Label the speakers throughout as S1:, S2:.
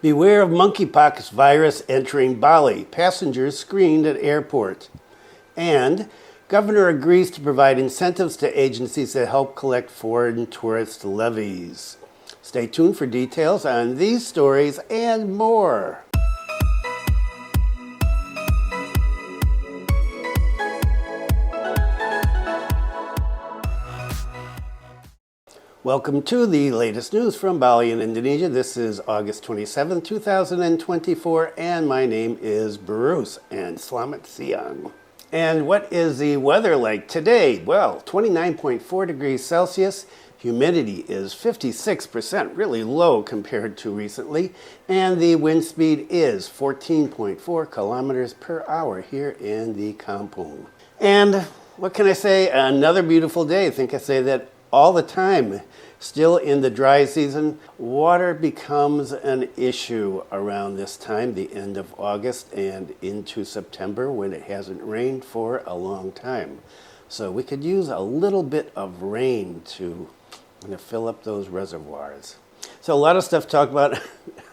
S1: Beware of monkeypox virus entering Bali. Passengers screened at airport. And governor agrees to provide incentives to agencies that help collect foreign tourist levies. Stay tuned for details on these stories and more. Welcome to the latest news from Bali in Indonesia. This is August 27, 2024, and my name is Bruce, and Selamat Siang. And what is the weather like today? Well, 29.4 degrees Celsius, humidity is 56%, really low compared to recently, and the wind speed is 14.4 kilometers per hour here in the Kampung. And what can I say? Another beautiful day. I think I say that all the time. Still in the dry season, water becomes an issue around this time, the end of August and into September, when it hasn't rained for a long time. So we could use a little bit of rain to fill up those reservoirs. So a lot of stuff to talk about.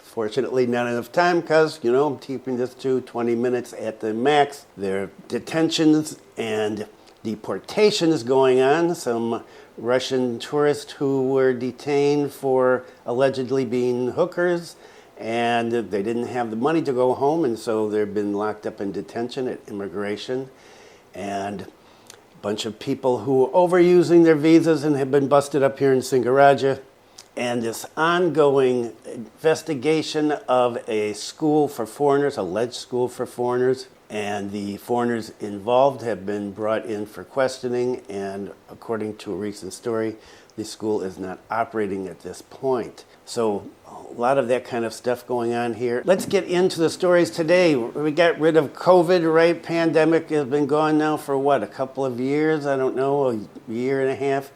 S1: Fortunately, not enough time because, I'm keeping this to 20 minutes at the max. There are detentions and deportations going on. Some Russian tourists who were detained for allegedly being hookers, and they didn't have the money to go home, and so they've been locked up in detention at immigration. And a bunch of people who are overusing their visas and have been busted up here in Singaraja. And this ongoing investigation of a school for foreigners, alleged school for foreigners, and the foreigners involved have been brought in for questioning, and according to a recent story, the school is not operating at this point. So a lot of that kind of stuff going on here. Let's get into the stories today. We got rid of COVID, right? Pandemic has been gone now for what, a couple of years? I don't know, a year and a half.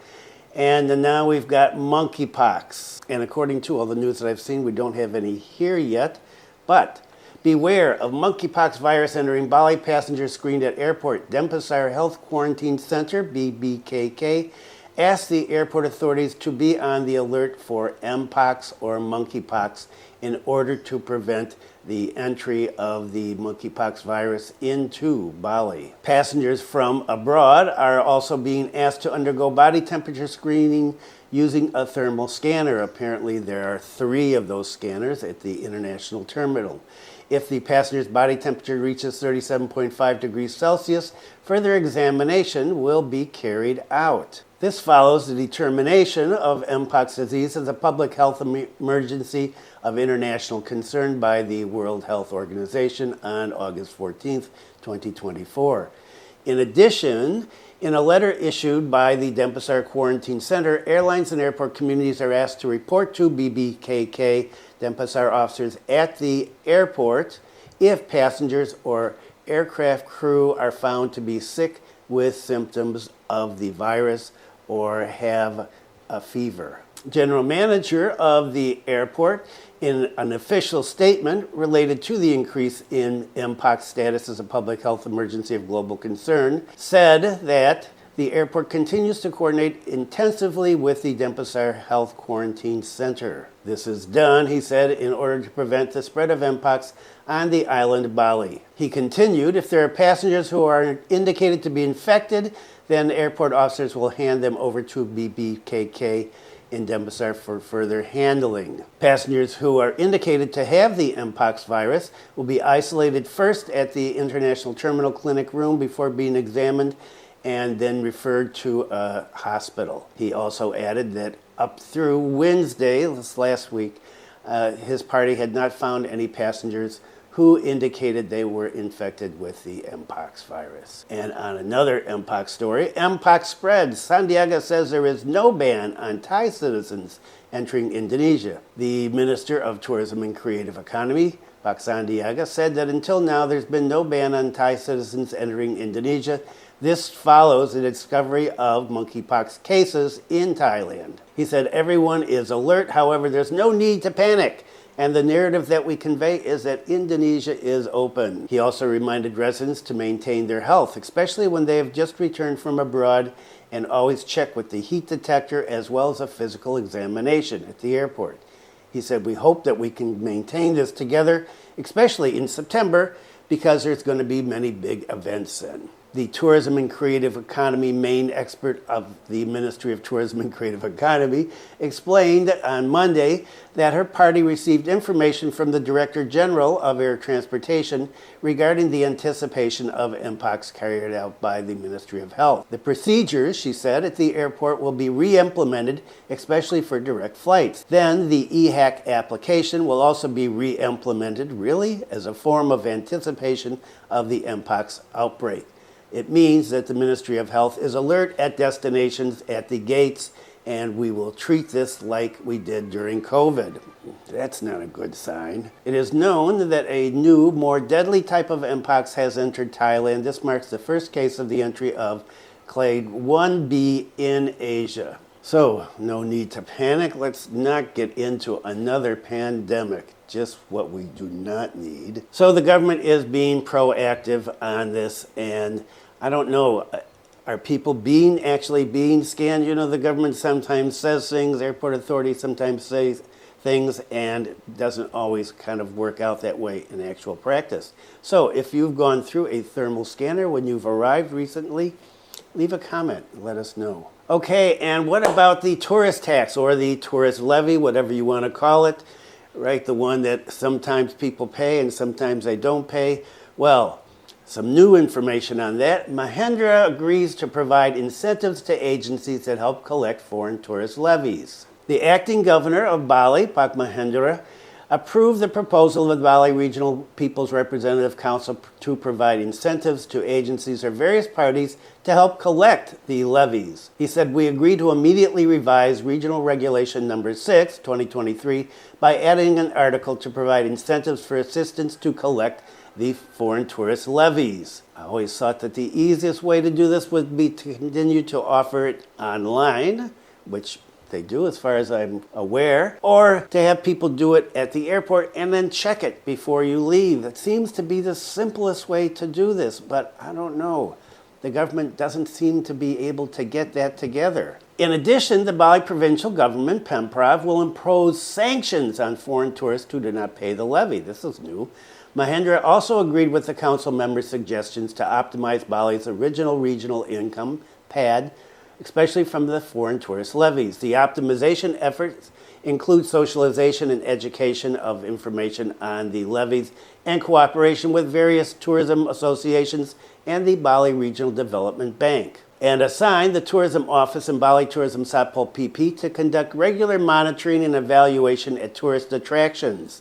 S1: And now we've got monkeypox. And according to all the news that I've seen, we don't have any here yet. But beware of monkeypox virus entering Bali. Passengers screened at airport. Denpasar Health Quarantine Center, BBKK, asked the airport authorities to be on the alert for Mpox or monkeypox in order to prevent the entry of the monkeypox virus into Bali. Passengers from abroad are also being asked to undergo body temperature screening using a thermal scanner. Apparently there are 3 of those scanners at the international terminal. If the passenger's body temperature reaches 37.5 degrees Celsius, further examination will be carried out. This follows the determination of Mpox disease as a public health emergency of international concern by the World Health Organization on August 14, 2024. In addition, in a letter issued by the Denpasar Quarantine Center, airlines and airport communities are asked to report to BBKK Denpasar officers at the airport if passengers or aircraft crew are found to be sick with symptoms of the virus or have a fever. General manager of the airport, in an official statement related to the increase in Mpox status as a public health emergency of global concern, said that the airport continues to coordinate intensively with the Denpasar Health Quarantine Center. This is done, he said, in order to prevent the spread of Mpox on the island of Bali. He continued, if there are passengers who are indicated to be infected, then airport officers will hand them over to BBKK in Denpasar for further handling. Passengers who are indicated to have the Mpox virus will be isolated first at the International Terminal Clinic room before being examined and then referred to a hospital. He also added that up through Wednesday, this last week, his party had not found any passengers who indicated they were infected with the Mpox virus. And on another Mpox story, Mpox spread. Sandiaga says there is no ban on Thai citizens entering Indonesia. The Minister of Tourism and Creative Economy, Pak Sandiaga, said that until now there's been no ban on Thai citizens entering Indonesia. This follows the discovery of monkeypox cases in Thailand. He said everyone is alert, however, there's no need to panic. And the narrative that we convey is that Indonesia is open. He also reminded residents to maintain their health, especially when they have just returned from abroad, and always check with the heat detector as well as a physical examination at the airport. He said, we hope that we can maintain this together, especially in September, because there's going to be many big events then. The Tourism and Creative Economy main expert of the Ministry of Tourism and Creative Economy explained on Monday that her party received information from the Director General of Air Transportation regarding the anticipation of Mpox carried out by the Ministry of Health. The procedures, she said, at the airport will be re-implemented, especially for direct flights. Then the EHAC application will also be re-implemented, really, as a form of anticipation of the Mpox outbreak. It means that the Ministry of Health is alert at destinations at the gates, and we will treat this like we did during COVID. That's not a good sign. It is known that a new, more deadly type of Mpox has entered Thailand. This marks the first case of the entry of clade 1b in Asia. So, no need to panic. Let's not get into another pandemic. Just what we do not need. So the government is being proactive on this, and I don't know, are people actually being scanned? You know, the government sometimes says things, airport authorities sometimes say things, and it doesn't always kind of work out that way in actual practice. So if you've gone through a thermal scanner when you've arrived recently, leave a comment and let us know. Okay, and what about the tourist tax or the tourist levy, whatever you want to call it, right? The one that sometimes people pay and sometimes they don't pay. Well, some new information on that. Mahendra agrees to provide incentives to agencies that help collect foreign tourist levies. The acting governor of Bali, Pak Mahendra, approved the proposal of the Bali Regional People's Representative Council to provide incentives to agencies or various parties to help collect the levies. He said, we agree to immediately revise Regional Regulation Number 6, 2023, by adding an article to provide incentives for assistance to collect the foreign tourist levies. I always thought that the easiest way to do this would be to continue to offer it online, which they do as far as I'm aware, or to have people do it at the airport and then check it before you leave. That seems to be the simplest way to do this, but I don't know. The government doesn't seem to be able to get that together. In addition, the Bali provincial government, Pemprov, will impose sanctions on foreign tourists who do not pay the levy. This is new. Mahendra also agreed with the council members' suggestions to optimize Bali's original regional income, PAD, especially from the foreign tourist levies. The optimization efforts include socialization and education of information on the levies and cooperation with various tourism associations and the Bali Regional Development Bank, and assigned the Tourism Office and Bali Tourism Satpol PP to conduct regular monitoring and evaluation at tourist attractions.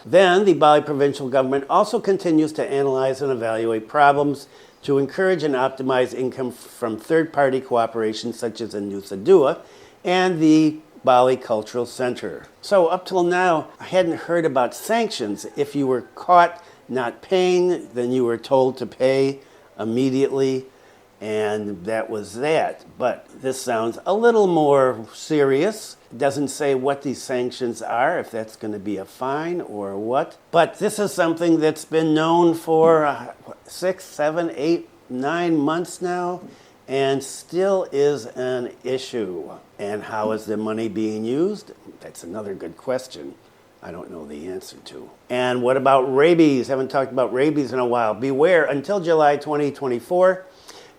S1: Then, the Bali provincial government also continues to analyze and evaluate problems to encourage and optimize income from third-party cooperation such as in Nusa Dua and the Bali Cultural Center. So up till now, I hadn't heard about sanctions. If you were caught not paying, then you were told to pay immediately, and that was that. But this sounds a little more serious. It doesn't say what these sanctions are, if that's going to be a fine or what. But this is something that's been known for 6, 7, 8, 9 months now, and still is an issue. And how is the money being used? That's another good question I don't know the answer to. And what about rabies? Haven't talked about rabies in a while. Beware, until July 2024,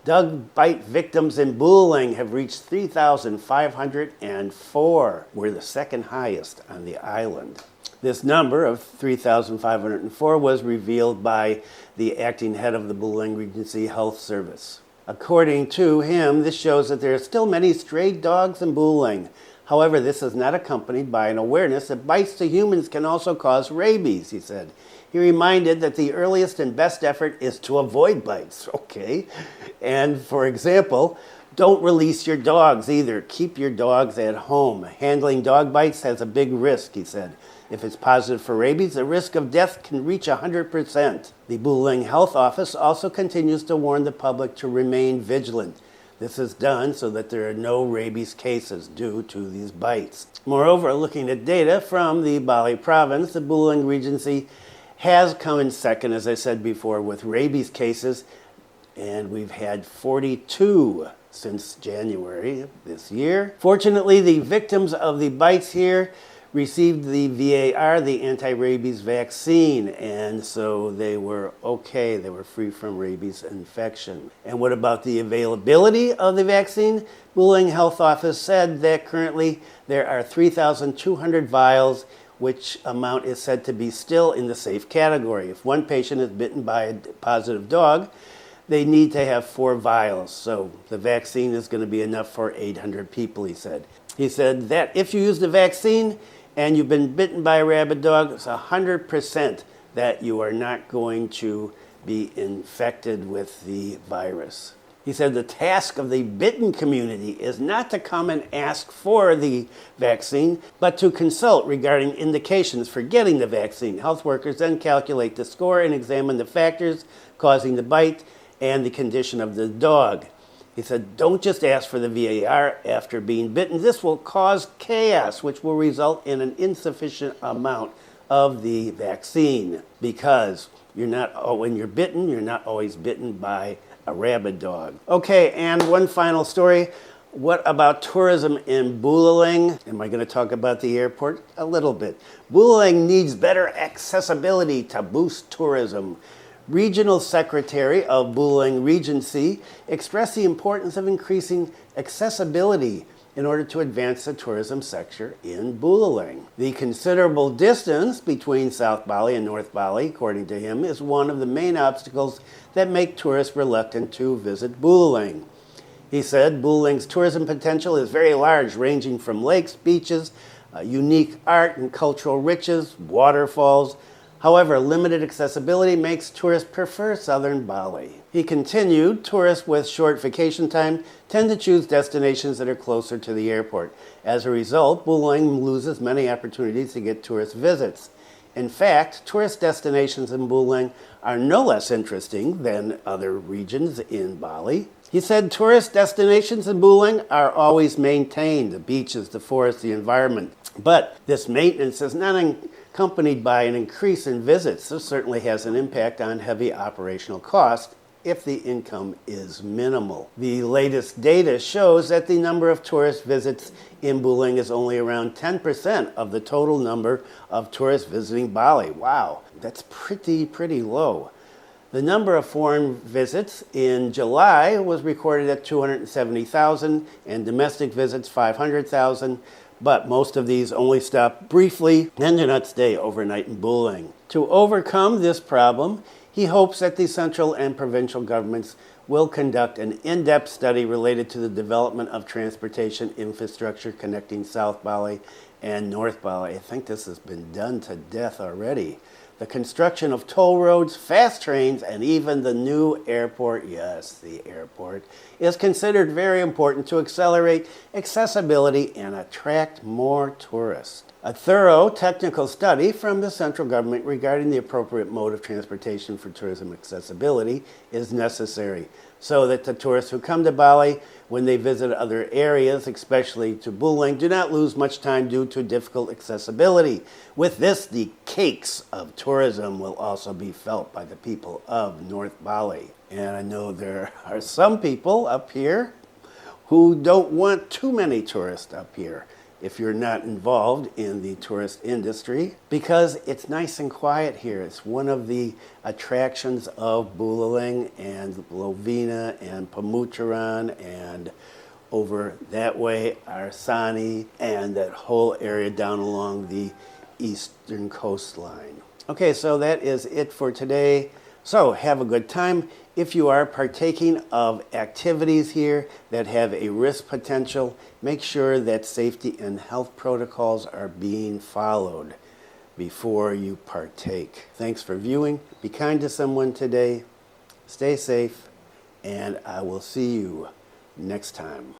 S1: dog bite victims in Buleleng have reached 3,504. We're the second highest on the island. This number of 3,504 was revealed by the acting head of the Buleleng Regency Health Service. According to him, this shows that there are still many stray dogs in Buleleng. However, this is not accompanied by an awareness that bites to humans can also cause rabies, he said. He reminded that the earliest and best effort is to avoid bites, okay? And for example, don't release your dogs either. Keep your dogs at home. Handling dog bites has a big risk, he said. If it's positive for rabies, the risk of death can reach 100%. The Buleleng Health Office also continues to warn the public to remain vigilant. This is done so that there are no rabies cases due to these bites. Moreover, looking at data from the Bali province, the Buleleng Regency has come in second, as I said before, with rabies cases, and we've had 42 since January this year. Fortunately, the victims of the bites here received the VAR, the anti-rabies vaccine, and so they were okay. They were free from rabies infection. And what about the availability of the vaccine? Buleleng Health Office said that currently there are 3,200 vials, which amount is said to be still in the safe category. If one patient is bitten by a positive dog, they need to have 4 vials. So the vaccine is going to be enough for 800 people, he said. He said that if you use the vaccine and you've been bitten by a rabid dog, it's 100% that you are not going to be infected with the virus. He said the task of the bitten community is not to come and ask for the vaccine, but to consult regarding indications for getting the vaccine. Health workers then calculate the score and examine the factors causing the bite and the condition of the dog. He said, don't just ask for the VAR after being bitten. This will cause chaos, which will result in an insufficient amount of the vaccine, because when you're bitten, you're not always bitten by a rabid dog. Okay, and one final story. What about tourism in Buleleng? Am I going to talk about the airport? A little bit. Buleleng needs better accessibility to boost tourism. Regional Secretary of Buleleng Regency expressed the importance of increasing accessibility in order to advance the tourism sector in Buleleng. The considerable distance between South Bali and North Bali, according to him, is one of the main obstacles that make tourists reluctant to visit Buleleng. He said Buleleng's tourism potential is very large, ranging from lakes, beaches, unique art and cultural riches, waterfalls. However, limited accessibility makes tourists prefer southern Bali. He continued, tourists with short vacation time tend to choose destinations that are closer to the airport. As a result, Buleleng loses many opportunities to get tourist visits. In fact, tourist destinations in Buleleng are no less interesting than other regions in Bali. He said tourist destinations in Buleleng are always maintained, the beaches, the forest, the environment. But this maintenance is not accompanied by an increase in visits. This certainly has an impact on heavy operational cost if the income is minimal. The latest data shows that the number of tourist visits in Buleleng is only around 10% of the total number of tourists visiting Bali. Wow, that's pretty low. The number of foreign visits in July was recorded at 270,000 and domestic visits 500,000. But most of these only stop briefly and do not stay overnight in Buleleng. To overcome this problem, he hopes that the central and provincial governments will conduct an in-depth study related to the development of transportation infrastructure connecting South Bali and North Bali. I think this has been done to death already. The construction of toll roads, fast trains, and even the new airport, yes, the airport, is considered very important to accelerate accessibility and attract more tourists. A thorough technical study from the central government regarding the appropriate mode of transportation for tourism accessibility is necessary, so that the tourists who come to Bali, when they visit other areas, especially to Buleleng, do not lose much time due to difficult accessibility. With this, the cakes of tourism will also be felt by the people of North Bali. And I know there are some people up here who don't want too many tourists up here if you're not involved in the tourist industry, because it's nice and quiet here. It's one of the attractions of Buleleng and Lovina and Pamutaran and over that way Arsani and that whole area down along the eastern coastline. Okay, so that is it for today. So have a good time. If you are partaking of activities here that have a risk potential, make sure that safety and health protocols are being followed before you partake. Thanks for viewing. Be kind to someone today. Stay safe, and I will see you next time.